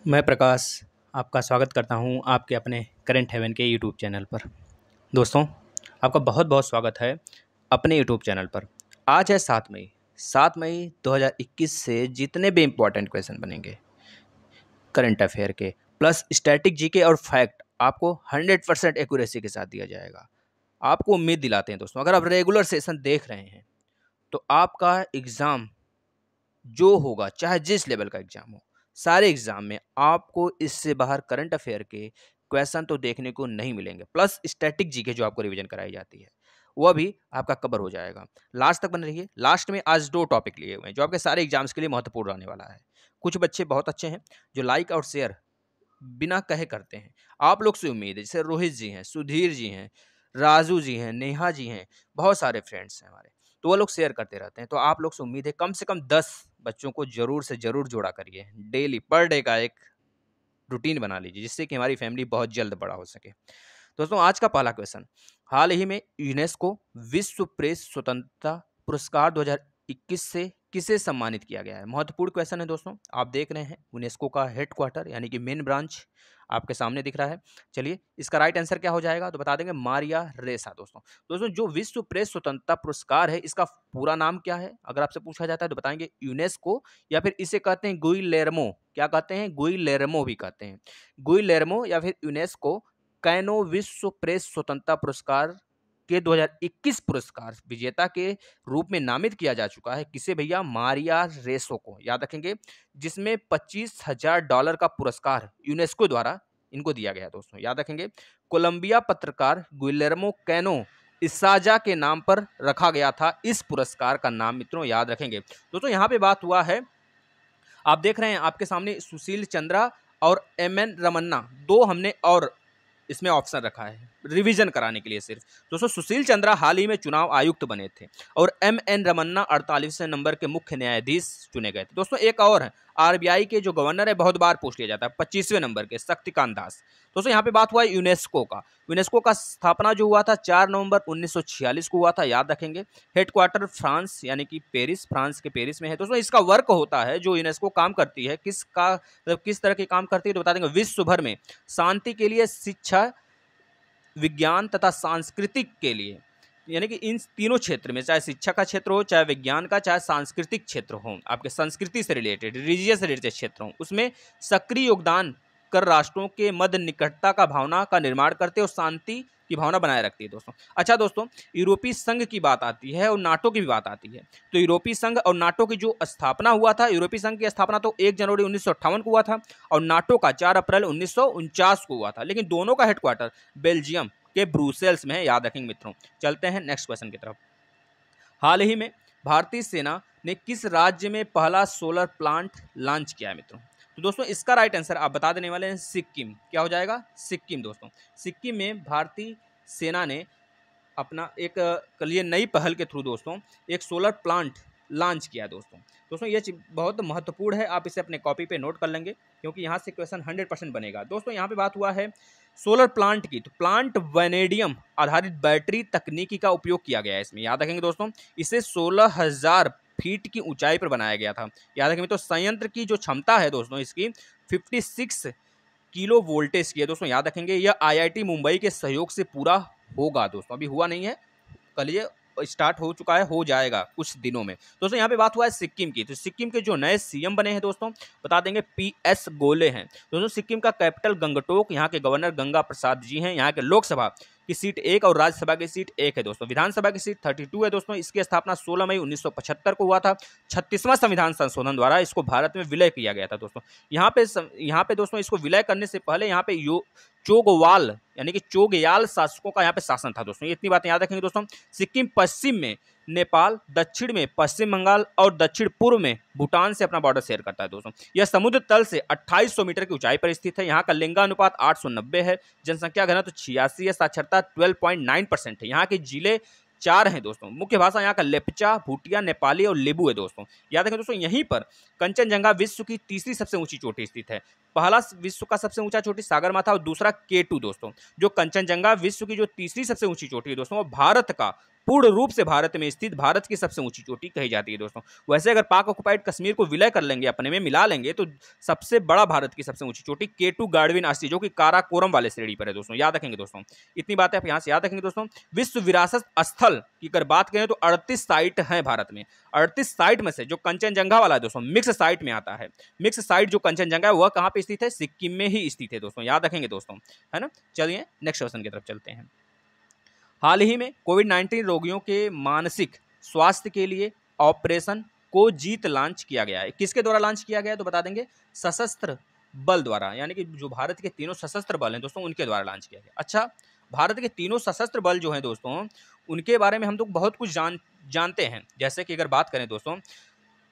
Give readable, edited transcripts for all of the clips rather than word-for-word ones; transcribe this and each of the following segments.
मैं प्रकाश आपका स्वागत करता हूं आपके अपने करंट हेवन के यूट्यूब चैनल पर। दोस्तों, आपका बहुत बहुत स्वागत है अपने यूट्यूब चैनल पर। आज है 7 मई 2021 से जितने भी इम्पोर्टेंट क्वेश्चन बनेंगे करंट अफेयर के प्लस स्टैटिक जीके और फैक्ट आपको 100% एक्यूरेसी के साथ दिया जाएगा। आपको उम्मीद दिलाते हैं दोस्तों, अगर आप रेगुलर सेशन देख रहे हैं तो आपका एग्ज़ाम जो होगा, चाहे जिस लेवल का एग्जाम हो, सारे एग्जाम में आपको इससे बाहर करंट अफेयर के क्वेश्चन तो देखने को नहीं मिलेंगे। प्लस स्टैटिक जीके जो आपको रिवीजन कराई जाती है वह भी आपका कवर हो जाएगा। लास्ट तक बन रही है। लास्ट में आज 2 टॉपिक लिए हुए हैं जो आपके सारे एग्जाम्स के लिए महत्वपूर्ण रहने वाला है। कुछ बच्चे बहुत अच्छे हैं जो लाइक और शेयर बिना कहे करते हैं। आप लोग से उम्मीद है, जैसे रोहित जी हैं, सुधीर जी हैं, राजू जी हैं, नेहा जी हैं, बहुत सारे फ्रेंड्स हैं हमारे, तो वो लोग शेयर करते रहते हैं। तो आप लोग से उम्मीद है कम से कम 10 बच्चों को जरूर से जरूर जोड़ा करिए। डेली पर डे का एक रूटीन बना लीजिए जिससे कि हमारी फैमिली बहुत जल्द बड़ा हो सके। दोस्तों, आज का पहला क्वेश्चन, हाल ही में यूनेस्को विश्व प्रेस स्वतंत्रता पुरस्कार 2021 से किसे सम्मानित किया गया है? महत्वपूर्ण क्वेश्चन है दोस्तों। आप देख रहे हैं यूनेस्को का हेडक्वार्टर यानी कि मेन ब्रांच आपके सामने दिख रहा है। चलिए, इसका राइट आंसर क्या हो जाएगा तो बता देंगे, मारिया रेसा। दोस्तों जो विश्व प्रेस स्वतंत्रता पुरस्कार है इसका पूरा नाम क्या है अगर आपसे पूछा जाता है तो बताएंगे यूनेस्को, या फिर इसे कहते हैं गुइलेर्मो। क्या कहते हैं? गुइलेर्मो भी कहते हैं। गुइलेर्मो या फिर यूनेस्को कैनो विश्व प्रेस स्वतंत्रता पुरस्कार के 2021 पुरस्कार विजेता के रूप में नामित किया जा चुका है। किसे भैया? मारिया रेसो को। याद रखेंगे, जिसमें $25,000 का पुरस्कार यूनेस्को द्वारा इनको दिया गया। दोस्तों याद रखेंगे, कोलंबिया पत्रकार गुइलेर्मो कैनो इसाजा के नाम पर रखा गया था इस पुरस्कार का नाम। मित्रों याद रखेंगे। दोस्तों यहाँ पे बात हुआ है, आप देख रहे हैं आपके सामने सुशील चंद्रा और MN रमन्ना, दो हमने और इसमें ऑप्शन रखा है रिवीजन कराने के लिए सिर्फ। दोस्तों सुशील चंद्रा हाल ही में चुनाव आयुक्त बने थे और MN रमन्ना 48वें नंबर के मुख्य न्यायाधीश चुने गए थे। दोस्तों एक और है, RBI के जो गवर्नर है, बहुत बार पूछ लिया जाता है, 25वें नंबर के शक्तिकांत दास। दोस्तों यहाँ पे बात हुआ है यूनेस्को का। यूनेस्को का स्थापना जो हुआ था 4 नवंबर 1946 को हुआ था। याद रखेंगे, हेडक्वार्टर फ्रांस यानी कि पेरिस, फ्रांस के पेरिस में है। दोस्तों इसका वर्क होता है, जो यूनेस्को काम करती है, किस तरह के काम करती है तो बता देंगे, विश्व भर में शांति के लिए, शिक्षा, विज्ञान तथा सांस्कृतिक के लिए, यानी कि इन तीनों क्षेत्र में, चाहे शिक्षा का क्षेत्र हो, चाहे विज्ञान का, चाहे सांस्कृतिक क्षेत्र हो, आपके संस्कृति से रिलेटेड, रिलीजियस रिलेटेड क्षेत्र हो, उसमें सक्रिय योगदान कर राष्ट्रों के मध्य निकटता का भावना का निर्माण करते और शांति की भावना बनाए रखती है। दोस्तों अच्छा दोस्तों, यूरोपीय संघ की बात आती है और नाटो की भी बात आती है। तो यूरोपीय संघ और नाटो की जो स्थापना हुआ था, यूरोपीय संघ की स्थापना तो 1 जनवरी 1958 को हुआ था और नाटो का 4 अप्रैल 1949 को हुआ था, लेकिन दोनों का हेडक्वार्टर बेल्जियम के ब्रुसेल्स में है। याद रखेंगे मित्रों। चलते हैं नेक्स्ट क्वेश्चन की तरफ। हाल ही में भारतीय सेना ने किस राज्य में पहला सोलर प्लांट लॉन्च किया है मित्रों? तो दोस्तों इसका राइट आंसर आप बता देने वाले हैं, सिक्किम। क्या हो जाएगा? सिक्किम। दोस्तों सिक्किम में भारतीय सेना ने अपना एक कलिए नई पहल के थ्रू दोस्तों एक सोलर प्लांट लॉन्च किया। दोस्तों ये बहुत महत्वपूर्ण है, आप इसे अपने कॉपी पे नोट कर लेंगे क्योंकि यहाँ से क्वेश्चन 100% बनेगा। दोस्तों यहाँ पे बात हुआ है सोलर प्लांट की, तो प्लांट वैनेडियम आधारित बैटरी तकनीकी का उपयोग किया गया है इसमें। याद रखेंगे दोस्तों, इसे 16,000 फीट की ऊंचाई पर बनाया गया था। याद रखेंगे, तो संयंत्र की जो क्षमता है दोस्तों इसकी 56 किलो वोल्टेज की है। दोस्तों याद रखेंगे, यह IIT मुंबई के सहयोग से पूरा होगा। दोस्तों अभी हुआ नहीं है, कल ये स्टार्ट हो चुका है, हो जाएगा कुछ दिनों में। दोस्तों यहाँ पे बात हुआ है सिक्किम की, तो सिक्किम के जो नए CM बने हैं दोस्तों बता देंगे, PS गोले हैं। दोस्तों सिक्किम का कैपिटल गंगटोक, यहाँ के गवर्नर गंगा प्रसाद जी हैं। यहाँ के लोकसभा की सीट 1 और राज्यसभा की सीट 1 है। दोस्तों विधानसभा की सीट 32 है। दोस्तों इसकी स्थापना 16 मई 1975 को हुआ था। 36वां संविधान संशोधन द्वारा इसको भारत में विलय किया गया था। दोस्तों यहाँ पे दोस्तों इसको विलय करने से पहले यहाँ पे चोगवाल यानी कि चोगयाल शासकों का यहाँ पे शासन था। दोस्तों ये इतनी बातें याद रखेंगे। दोस्तों सिक्किम पश्चिम में नेपाल, दक्षिण में पश्चिम बंगाल और दक्षिण पूर्व में भूटान से अपना बॉर्डर शेयर करता है। दोस्तों यह समुद्र तल से 2800 मीटर की ऊंचाई पर स्थित है। यहाँ का लिंगानुपात 890 है, जनसंख्या घनत्व 86 है, साक्षरता 12.9% है। यहाँ के जिले 4 हैं। दोस्तों मुख्य भाषा यहाँ का लेप्चा, भूटिया, नेपाली और लेबू है। दोस्तों याद रखें दोस्तों, यहीं पर कंचनजंगा विश्व की तीसरी सबसे ऊंची चोटी स्थित है। पहला विश्व का सबसे ऊंचा चोटी सागरमाथा और दूसरा K2। दोस्तों जो कंचनजंगा विश्व की जो तीसरी सबसे ऊंची चोटी है दोस्तों, वो भारत का पूर्ण रूप से भारत में स्थित भारत की सबसे ऊंची चोटी कही जाती है दोस्तों। वैसे अगर पाक ऑक्युपाइड कश्मीर को विलय कर लेंगे, अपने में मिला लेंगे, तो सबसे बड़ा भारत की सबसे ऊंची चोटी केटू गार्डविन आश्रय जो कि काराकोरम वाले श्रेणी पर है दोस्तों, याद रखेंगे दोस्तों। इतनी बातें आप यहाँ से याद रखेंगे दोस्तों। विश्व विरासत स्थल की अगर बात करें तो 38 साइट है भारत में। 38 साइट में से जो कंचनजंगा वाला है दोस्तों मिक्स साइट में आता है। मिक्स साइट जो कंचनजंगा है वह कहाँ पे स्थित है? सिक्किम में ही स्थित है दोस्तों, याद रखेंगे दोस्तों, है ना। चलिए नेक्स्ट क्वेश्चन की तरफ चलते हैं। हाल ही में कोविड-19 रोगियों के मानसिक स्वास्थ्य के लिए ऑपरेशन को जीत लॉन्च किया गया है। किसके द्वारा लॉन्च किया गया है तो बता देंगे, सशस्त्र बल द्वारा, यानी कि जो भारत के तीनों सशस्त्र बल हैं दोस्तों उनके द्वारा लॉन्च किया गया। अच्छा, भारत के तीनों सशस्त्र बल जो हैं दोस्तों उनके बारे में हम लोग बहुत कुछ जानते हैं। जैसे कि अगर बात करें दोस्तों,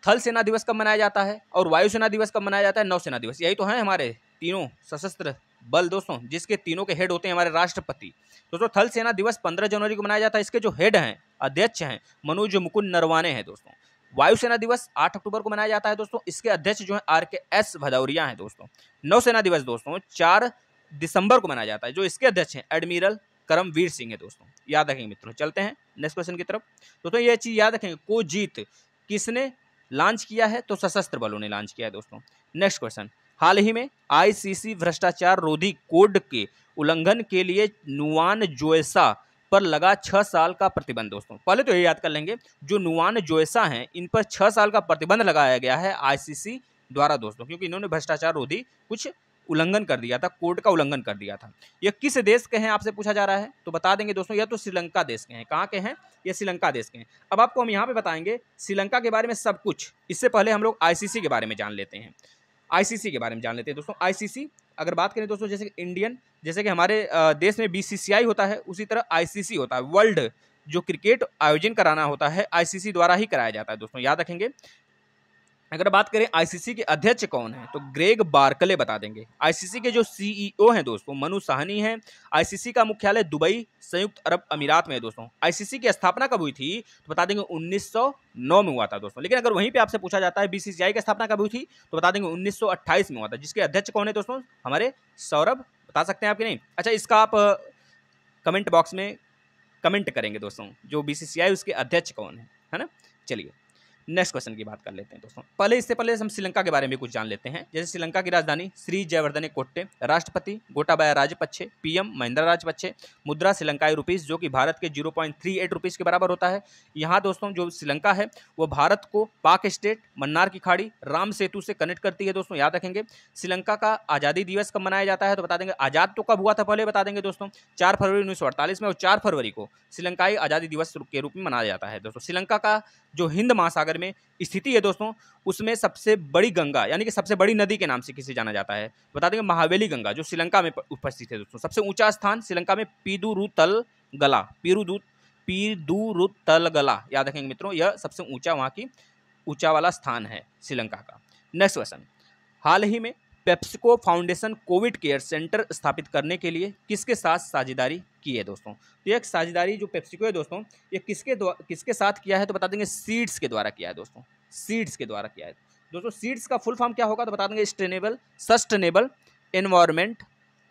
थल सेना दिवस कब मनाया जाता है और वायुसेना दिवस कब मनाया जाता है? नौसेना दिवस। यही तो है हमारे तीनों सशस्त्र बल दोस्तों, जिसके तीनों के हेड होते हैं हमारे राष्ट्रपति। दोस्तों थल सेना दिवस 15 जनवरी को मनाया जाता है। इसके जो हेड हैं, अध्यक्ष हैं, मनोज मुकुंद नरवाने हैं दोस्तों। वायुसेना दिवस 8 अक्टूबर को मनाया जाता है दोस्तों। इसके अध्यक्ष जो है RKS भदौरिया हैं दोस्तों। नौसेना दिवस दोस्तों 4 दिसंबर को मनाया जाता है। जो इसके अध्यक्ष हैं एडमिरल करमवीर सिंह है दोस्तों, याद रखेंगे मित्रों। चलते हैं नेक्स्ट क्वेश्चन की तरफ। दोस्तों ये चीज याद रखेंगे, को जीत किसने लॉन्च किया है? तो सशस्त्र बलों ने लॉन्च किया है दोस्तों। नेक्स्ट क्वेश्चन, हाल ही में ICC भ्रष्टाचार रोधी कोड के उल्लंघन के लिए नुआन जोएसा पर लगा 6 साल का प्रतिबंध। दोस्तों पहले तो ये याद कर लेंगे, जो नुआन जोएसा हैं इन पर 6 साल का प्रतिबंध लगाया गया है ICC द्वारा दोस्तों, क्योंकि इन्होंने भ्रष्टाचार रोधी कुछ उल्लंघन कर दिया था, कोड का उल्लंघन कर दिया था। ये किस देश के हैं आपसे पूछा जा रहा है तो बता देंगे दोस्तों, यह तो श्रीलंका देश के हैं। कहाँ के हैं? ये श्रीलंका देश के हैं। अब आपको हम यहाँ पे बताएंगे श्रीलंका के बारे में सब कुछ। इससे पहले हम लोग ICC के बारे में जान लेते हैं। ICC के बारे में जान लेते हैं दोस्तों। ICC अगर बात करें दोस्तों, जैसे इंडियन, जैसे कि हमारे देश में BCCI होता है, उसी तरह ICC होता है। वर्ल्ड जो क्रिकेट आयोजन कराना होता है ICC द्वारा ही कराया जाता है दोस्तों, याद रखेंगे। अगर बात करें ICC के अध्यक्ष कौन है तो ग्रेग बार्कले बता देंगे। ICC के जो CEO हैं दोस्तों मनु साहनी हैं। ICC का मुख्यालय दुबई संयुक्त अरब अमीरात में है दोस्तों। ICC की स्थापना कब हुई थी तो बता देंगे 1909 में हुआ था दोस्तों। लेकिन अगर वहीं पे आपसे पूछा जाता है BCCI की स्थापना कब हुई थी तो बता देंगे 1928 में हुआ था। जिसके अध्यक्ष कौन है दोस्तों? हमारे सौरभ, बता सकते हैं आप कि नहीं? अच्छा, इसका आप कमेंट बॉक्स में कमेंट करेंगे दोस्तों, जो BCCI उसके अध्यक्ष कौन है ना। चलिए नेक्स्ट क्वेश्चन की बात कर लेते हैं दोस्तों। इससे पहले हम श्रीलंका के बारे में कुछ जान लेते हैं। जैसे श्रीलंका की राजधानी श्री जयवर्धने कोट्टे, राष्ट्रपति गोटाबाया राजपक्षे, PM महिंद्रा राजपक्षे, मुद्रा श्रीलंकाई रुपीस जो कि भारत के 0.38 रुपीस के बराबर होता है। यहाँ दोस्तों जो श्रीलंका है वो भारत को पाक स्टेट, मन्नार की खाड़ी, राम सेतु से कनेक्ट करती है दोस्तों, याद रखेंगे। श्रीलंका का आज़ादी दिवस कब मनाया जाता है तो बता देंगे, आज़ाद तो कब हुआ था पहले बता देंगे दोस्तों, 4 फरवरी 1948 में, और 4 फरवरी को श्रीलंकाई आज़ादी दिवस के रूप में मनाया जाता है दोस्तों। श्रीलंका का जो हिंद महासागर में स्थिति है दोस्तों, उसमें सबसे बड़ी गंगा यानी कि सबसे बड़ी नदी के नाम से किसे जाना जाता है बता देंगे, महावेली गंगा, जो श्रीलंका में उपस्थित है दोस्तों। सबसे ऊंचा स्थान श्रीलंका में पीदुरुतलगला, पीदुरुतलगला, याद रखेंगे मित्रों, यह सबसे ऊंचा वहां की ऊंचा वाला स्थान है श्रीलंका का। नेक्स्ट क्वेश्चन, हाल ही में PepsiCo foundation Covid care centre स्थापित करने के लिए किसके साथ साझेदारी की है दोस्तों? तो एक साझेदारी जो पेप्सिको है दोस्तों, ये किसके साथ किया है तो बता देंगे, सीड्स के द्वारा किया है दोस्तों, सीड्स के द्वारा किया है दोस्तों। सीड्स का फुल फॉर्म क्या होगा तो बता देंगे, sustainable environment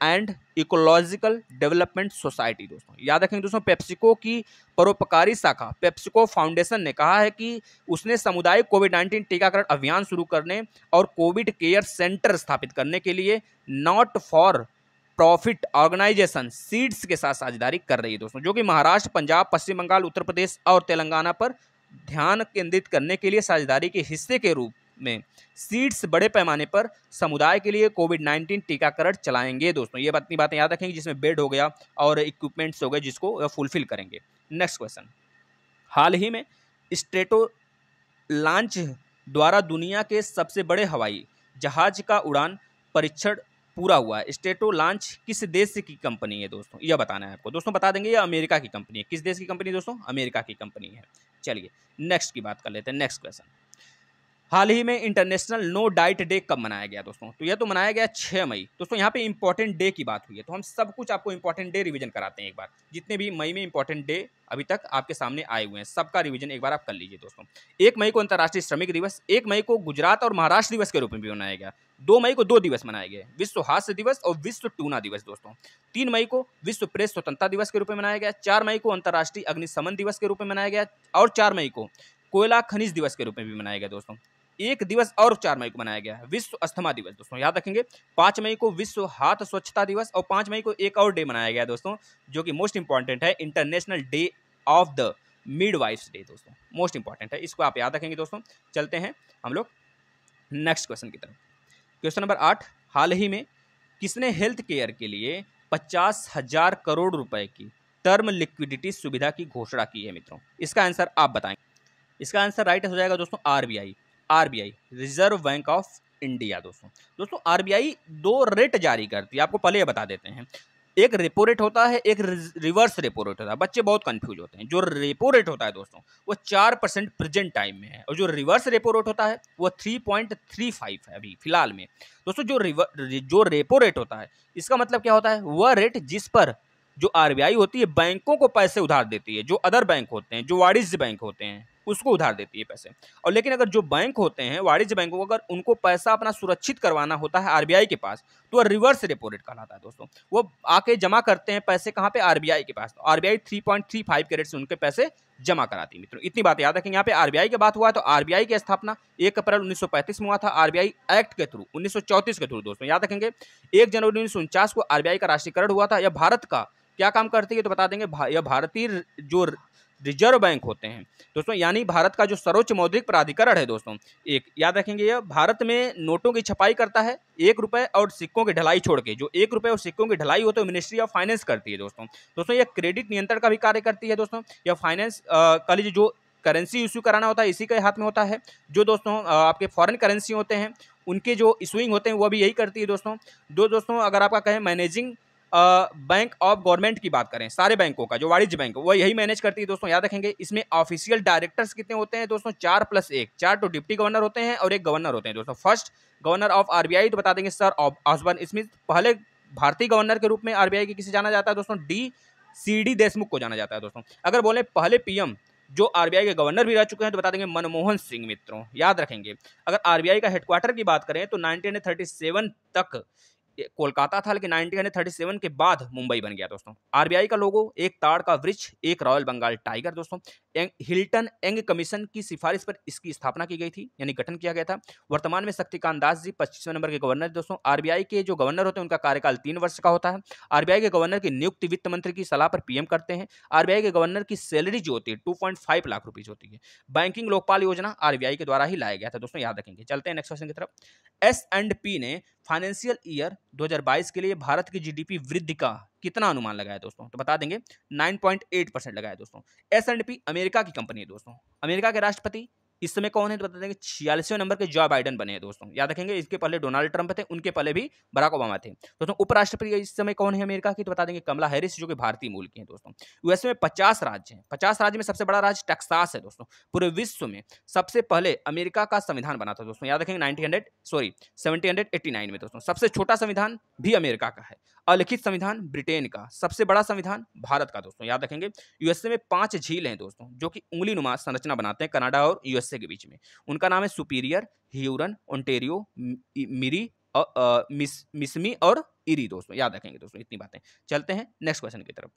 and ecological development society दोस्तों, याद रखेंगे दोस्तों। पेप्सिको की परोपकारी शाखा पेप्सिको फाउंडेशन ने कहा है कि उसने सामुदायिक कोविड-19 टीकाकरण अभियान शुरू करने और कोविड केयर सेंटर स्थापित करने के लिए not for profit organisation seeds के साथ साझेदारी कर रही है दोस्तों, जो कि महाराष्ट्र, पंजाब, पश्चिम बंगाल, उत्तर प्रदेश और तेलंगाना पर ध्यान केंद्रित करने के लिए साझेदारी के हिस्से के रूप में सीड्स बड़े पैमाने पर समुदाय के लिए कोविड-19 टीकाकरण चलाएंगे दोस्तों। ये अपनी बातें याद रखेंगे, जिसमें बेड हो गया और इक्विपमेंट्स हो गए, जिसको फुलफिल करेंगे। नेक्स्ट क्वेश्चन, हाल ही में स्ट्रेटो लॉन्च द्वारा दुनिया के सबसे बड़े हवाई जहाज का उड़ान परीक्षण पूरा हुआ है। स्ट्रेटो लॉन्च किस देश की कंपनी है दोस्तों, यह बताना है आपको दोस्तों। बता देंगे ये अमेरिका की कंपनी है। किस देश की कंपनी दोस्तों? अमेरिका की कंपनी है। चलिए नेक्स्ट की बात कर लेते हैं। नेक्स्ट क्वेश्चन, हाल ही में इंटरनेशनल नो डाइट डे कब मनाया गया दोस्तों? तो यह तो मनाया गया 6 मई दोस्तों। यहाँ पे इंपॉर्टेंट डे की बात हुई है, तो हम सब कुछ आपको इंपॉर्टेंट डे रिवीजन कराते हैं एक बार। जितने भी मई में इंपॉर्टेंट डे अभी तक आपके सामने आए हुए हैं, सबका रिवीजन एक बार आप कर लीजिए दोस्तों। 1 मई को अंतर्राष्ट्रीय श्रमिक दिवस, 1 मई को गुजरात और महाराष्ट्र दिवस के रूप में भी मनाया गया। 2 मई को 2 दिवस मनाए गए, विश्व हास्य दिवस और विश्व टूना दिवस दोस्तों। 3 मई को विश्व प्रेस स्वतंत्रता दिवस के रूप में मनाया गया। 4 मई को अंतर्राष्ट्रीय अग्निशमन दिवस के रूप में मनाया गया और 4 मई को कोयला खनिज दिवस के रूप में भी मनाया गया दोस्तों। एक दिवस और 4 मई को मनाया गया है, विश्व अस्थमा दिवस दोस्तों, याद रखेंगे। 5 मई को विश्व हाथ स्वच्छता दिवस और 5 मई को एक और डे मनाया गया दोस्तों, जो कि मोस्ट इंपॉर्टेंट है, international day of the midwives day दोस्तों, मोस्ट इंपॉर्टेंट है, इसको आप याद रखेंगे दोस्तों। चलते हैं हम लोग नेक्स्ट क्वेश्चन की तरफ। क्वेश्चन नंबर 8, हाल ही में किसने हेल्थ केयर के लिए 50,000 करोड़ रुपए की टर्म लिक्विडिटी सुविधा की घोषणा की है मित्रों? इसका आंसर आप बताएं। इसका आंसर राइट हो जाएगा दोस्तों RBI, reserve bank of India दोस्तों आरबीआई 2 रेट जारी करती है, आपको पहले ये बता देते हैं। एक रेपो रेट होता है, एक रिवर्स रेपो रेट होता है। बच्चे बहुत कंफ्यूज होते हैं। जो रेपो रेट होता है दोस्तों वो 4% प्रेजेंट टाइम में है, और जो रिवर्स रेपो रेट होता है वो 3.35 है अभी फिलहाल में दोस्तों। जो रेपो रेट होता है, इसका मतलब क्या होता है, वह रेट जिस पर जो आरबीआई होती है बैंकों को पैसे उधार देती है, जो अदर बैंक होते हैं, जो वाणिज्य बैंक होते हैं, उसको उधार देती है पैसे। और लेकिन अगर जो बैंक होते हैं वाणिज्य बैंक, अगर उनको पैसा अपना सुरक्षित करवाना होता है आरबीआई के पास, तो वह रिवर्स रेपो रेट कहलाता है दोस्तों। वो आके जमा करते हैं पैसे कहाँ पे, आरबीआई के पास। आरबीआई 3.35 के रेट से उनके पैसे जमा कराती है मित्रों। इतनी बात याद रखें। यहाँ पे आरबीआई की बात हुआ है तो आरबीआई की स्थापना 1 अप्रैल 1935 में हुआ था, आरबीआई एक्ट के थ्रू 1934 के थ्रू दोस्तों, याद रखेंगे। 1 जनवरी 1949 को आरबीआई का राष्ट्रीयकरण हुआ था। यह भारत का क्या काम करती है तो बता देंगे, यह भारतीय जो रिजर्व बैंक होते हैं दोस्तों, यानी भारत का जो सर्वोच्च मौद्रिक प्राधिकरण है दोस्तों, एक याद रखेंगे, यह भारत में नोटों की छपाई करता है, 1 रुपए और सिक्कों की ढलाई छोड़ के। जो 1 रुपए और सिक्कों की ढलाई होती है मिनिस्ट्री ऑफ फाइनेंस करती है दोस्तों। यह क्रेडिट नियंत्रण का भी कार्य करती है दोस्तों। यह फाइनेंस का जो करेंसी इश्यू कराना होता है इसी के हाथ में होता है। जो दोस्तों आपके फॉरेन करेंसी होते हैं उनके जो इशूइंग होते हैं वो भी यही करती है दोस्तों। अगर आपका कहें मैनेजिंग बैंक ऑफ गवर्नमेंट की बात करें, सारे बैंकों का जो वाणिज्य बैंक वो यही मैनेज करती है दोस्तों, याद रखेंगे। इसमें ऑफिशियल डायरेक्टर्स कितने होते हैं दोस्तों, 4+1, 4 तो डिप्टी गवर्नर होते हैं और 1 गवर्नर होते हैं दोस्तों। फर्स्ट गवर्नर ऑफ आरबीआई तो बता देंगे सर ऑसबर्न स्मिथ। पहले भारतीय गवर्नर के रूप में आरबीआई के किसे जाना जाता है दोस्तों, डी देशमुख को जाना जाता है दोस्तों। अगर बोले पहले पीएम जो आरबीआई के गवर्नर भी रह चुके हैं तो बता देंगे मनमोहन सिंह मित्रों, याद रखेंगे। अगर आरबीआई का हेडक्वार्टर की बात करें तो 1937 तक कोलकाता था, लेकिन 1937 के बाद मुंबई बन गया दोस्तों। आरबीआई का लोगो एक ताड़ का वृक्ष, एक रॉयल बंगाल टाइगर दोस्तों। हिल्टन एंग कमीशन की सिफारिश पर इसकी स्थापना की गई थी, यानी गठन किया गया था। वर्तमान में शक्तिकांत दास जी 25वें नंबर के गवर्नर दोस्तों। आरबीआई के जो गवर्नर होते हैं उनका कार्यकाल 3 वर्ष का होता है। आरबीआई के गवर्नर की नियुक्ति वित्त मंत्री की सलाह पर पीएम करते हैं। आरबीआई के गवर्नर की सैलरी जो होती है 2.5 लाख रुपीज होती है। बैंकिंग लोकपाल योजना आरबीआई के द्वारा ही लाया गया था दोस्तों, याद रखेंगे। चलते हैं नेक्स्ट क्वेश्चन की तरफ। S&P ने फाइनेंशियल ईयर 2022 के लिए भारत की जीडीपी वृद्धि का कितना अनुमान लगाया दोस्तों, तो बता देंगे 9.8% लगाया दोस्तों। S&P अमेरिका की कंपनी है दोस्तों। अमेरिका के राष्ट्रपति इस समय कौन है तो बता देंगे 46वें नंबर के जो बाइडेन बने हैं दोस्तों, याद रखेंगे। इसके पहले डोनाल्ड ट्रंप थे, उनके पहले भी बराक ओबामा थे दोस्तों। उपराष्ट्रपति इस समय कौन है अमेरिका की तो बता देंगे कमला हैरिस, जो कि भारतीय मूल की है दोस्तों। यूएसए में 50 राज्य हैं। 50 राज्य में सबसे बड़ा राज्य टेक्सास है दोस्तों। पूरे विश्व में सबसे पहले अमेरिका का संविधान बना था दोस्तों, याद रखेंगे 1789 में दोस्तों। सबसे छोटा संविधान भी अमेरिका का है। अलिखित संविधान ब्रिटेन का। सबसे बड़ा संविधान भारत का दोस्तों, याद रखेंगे। यूएसए में 5 झील हैं दोस्तों, जो कि उंगली-नुमा संरचना बनाते हैं कनाडा और यूएसए के बीच में। उनका नाम है सुपीरियर, ह्यूरन, ओंटारियो, मिरी, मिसमी और इरी दोस्तों, याद रखेंगे दोस्तों। इतनी बातें। चलते हैं नेक्स्ट क्वेश्चन की तरफ।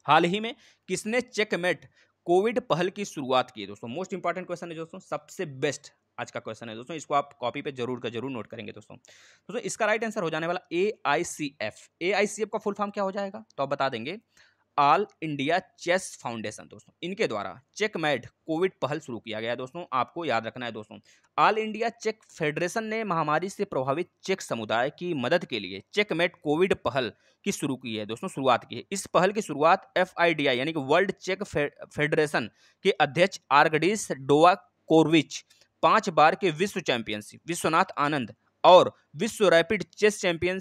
हाल ही में किसने चेकमेट कोविड पहल की शुरुआत की है दोस्तों? मोस्ट इंपॉर्टेंट क्वेश्चन है दोस्तों, सबसे बेस्ट आज का क्वेश्चन है दोस्तों। इसको आप कॉपी पे जरूर का जरूर नोट करेंगे दोस्तों। इसका राइट आंसर हो जाने वाला AICF। AICF का फुल फॉर्म क्या हो जाएगा तो आप बता देंगे, ऑल इंडिया चेस फाउंडेशन दोस्तों। इनके द्वारा चेकमेट कोविड पहल शुरू किया गया दोस्तों, आपको याद रखना है दोस्तों। ऑल इंडिया चेक फेडरेशन ने महामारी से प्रभावित चेक समुदाय की मदद के लिए चेकमेट कोविड पहल की शुरू की है दोस्तों, शुरुआत की है। इस पहल की शुरुआत FIDI यानी कि वर्ल्ड चेक फेडरेशन के अध्यक्ष आर्गडिस डोवाकोविच, 5 बार के विश्व चैंपियनशिप विश्वनाथ आनंद और विश्व rapid chess champion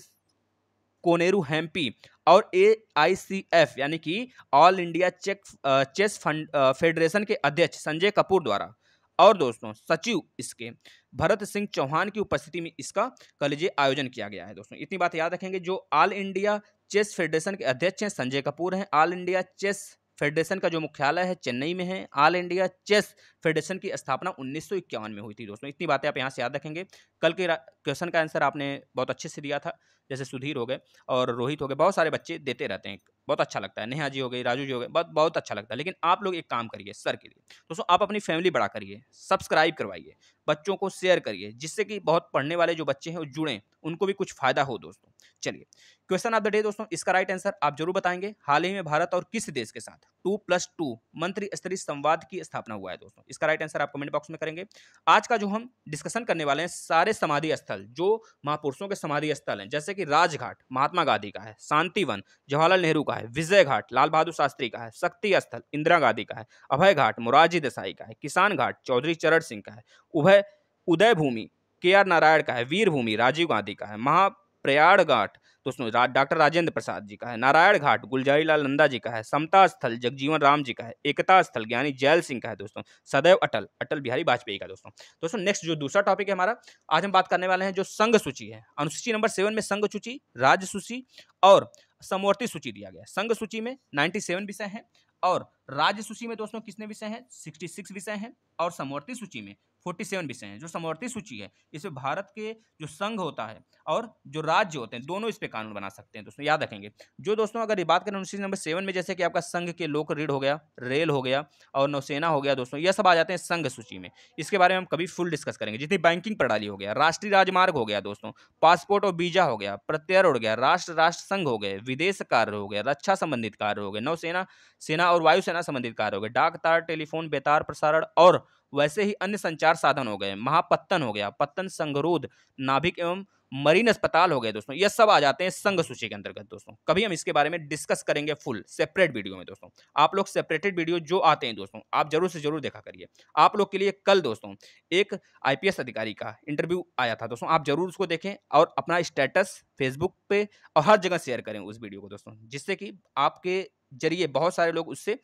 Koneru Hampi और AICF यानी कि ऑल इंडिया चेस फेडरेशन के अध्यक्ष संजय कपूर द्वारा और दोस्तों सचिव इसके भरत सिंह चौहान की उपस्थिति में इसका कह लीजिए आयोजन किया गया है दोस्तों। इतनी बात याद रखेंगे। जो ऑल इंडिया चेस फेडरेशन के अध्यक्ष हैं संजय कपूर हैं, ऑल इंडिया चेस फेडरेशन का जो मुख्यालय है चेन्नई में है। ऑल इंडिया चेस फेडरेशन की स्थापना 1951 में हुई थी दोस्तों। इतनी बातें आप यहाँ से याद रखेंगे। कल के क्वेश्चन का आंसर आपने बहुत अच्छे से दिया था, जैसे सुधीर हो गए और रोहित हो गए, बहुत सारे बच्चे देते रहते हैं, बहुत अच्छा लगता है। नेहा जी हो गई, राजू जी हो गए, बहुत बहुत अच्छा लगता है। लेकिन आप लोग एक काम करिए सर के लिए दोस्तों, आप अपनी फैमिली बड़ा करिए, सब्सक्राइब करवाइए, बच्चों को शेयर करिए, जिससे कि बहुत पढ़ने वाले जो बच्चे हैं वो जुड़ें, उनको भी कुछ फायदा हो दोस्तों। चलिए, क्वेश्चन ऑफ द डे दोस्तों, इसका राइट आंसर आप जरूर बताएंगे। हाल ही में भारत और किस देश के साथ 2+2 मंत्री स्तरीय संवाद की स्थापना हुआ है दोस्तों? इसका राइट आंसर आप कमेंट बॉक्स में करेंगे। आज का जो हम डिस्कशन करने वाले हैं, सारे समाधि स्थल जो महापुरुषों के समाधि स्थल हैं, जैसे कि राजघाट महात्मा गांधी का है, शांतिवन जवाहरलाल नेहरू का है, विजय घाट लाल बहादुर शास्त्री का है, शक्ति स्थल इंदिरा गांधी का है, अभय घाट मोरारजी देसाई का है, किसान घाट चौधरी चरण सिंह का है, उदय भूमि KR नारायण का है, वीर भूमि राजीव गांधी का है, महाप्रयाण घाट दोस्तों डॉक्टर राजेंद्र प्रसाद जी का है, नारायण घाट गुलजारी लाल नंदा जी का है, समता स्थल जगजीवन राम जी का है, एकता स्थल ज्ञानी जैल सिंह का है दोस्तों, सदैव अटल बिहारी वाजपेयी का दोस्तों। नेक्स्ट जो दूसरा टॉपिक है हमारा, आज हम बात करने वाले हैं जो संघ सूची है। अनुसूची नंबर 7 में संघ सूची, राज्य सूची और समवर्ती सूची दिया गया है। संघ सूची में 97 विषय हैं और राज्य सूची में दोस्तों कितने विषय हैं? 66 विषय हैं और समवर्ती सूची में 47 विषय हैं। जो समवर्ती सूची है इसमें भारत के जो संघ होता है और जो राज्य होते हैं दोनों इस पे कानून बना सकते हैं दोस्तों, याद रखेंगे। जो दोस्तों अगर ये बात करें अनुसूची नंबर 7 में, जैसे कि आपका संघ के लोक ऋण हो गया, रेल हो गया और नौसेना हो गया दोस्तों, यह सब आ जाते हैं संघ सूची में। इसके बारे में हम कभी फुल डिस्कस करेंगे। जितनी बैंकिंग प्रणाली हो गया, राष्ट्रीय राजमार्ग हो गया दोस्तों, पासपोर्ट और वीजा हो गया, प्रत्यय हो गया, राष्ट्र संघ हो गए, विदेश कार्य हो गया, रक्षा संबंधित कार्य हो गए, नौसेना सेना और वायुसेना संबंधित कार्य हो गए, डाक तार टेलीफोन बेतार प्रसारण और वैसे ही अन्य संचार साधन हो गए, महापत्तन हो गया, पत्तन संगरोध नाभिक एवं मरीन अस्पताल हो गए दोस्तों, ये सब आ जाते हैं संघ सूची के अंतर्गत दोस्तों। कभी हम इसके बारे में डिस्कस करेंगे फुल सेपरेट वीडियो में दोस्तों। आप लोग सेपरेटेड वीडियो जो आते हैं दोस्तों आप जरूर से जरूर देखा करिए। आप लोग के लिए कल दोस्तों एक IPS अधिकारी का इंटरव्यू आया था दोस्तों, आप जरूर उसको देखें और अपना स्टेटस फेसबुक पे और हर जगह शेयर करें उस वीडियो को दोस्तों, जिससे कि आपके जरिए बहुत सारे लोग उससे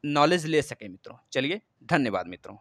नॉलेज ले सके मित्रों। चलिए, धन्यवाद मित्रों।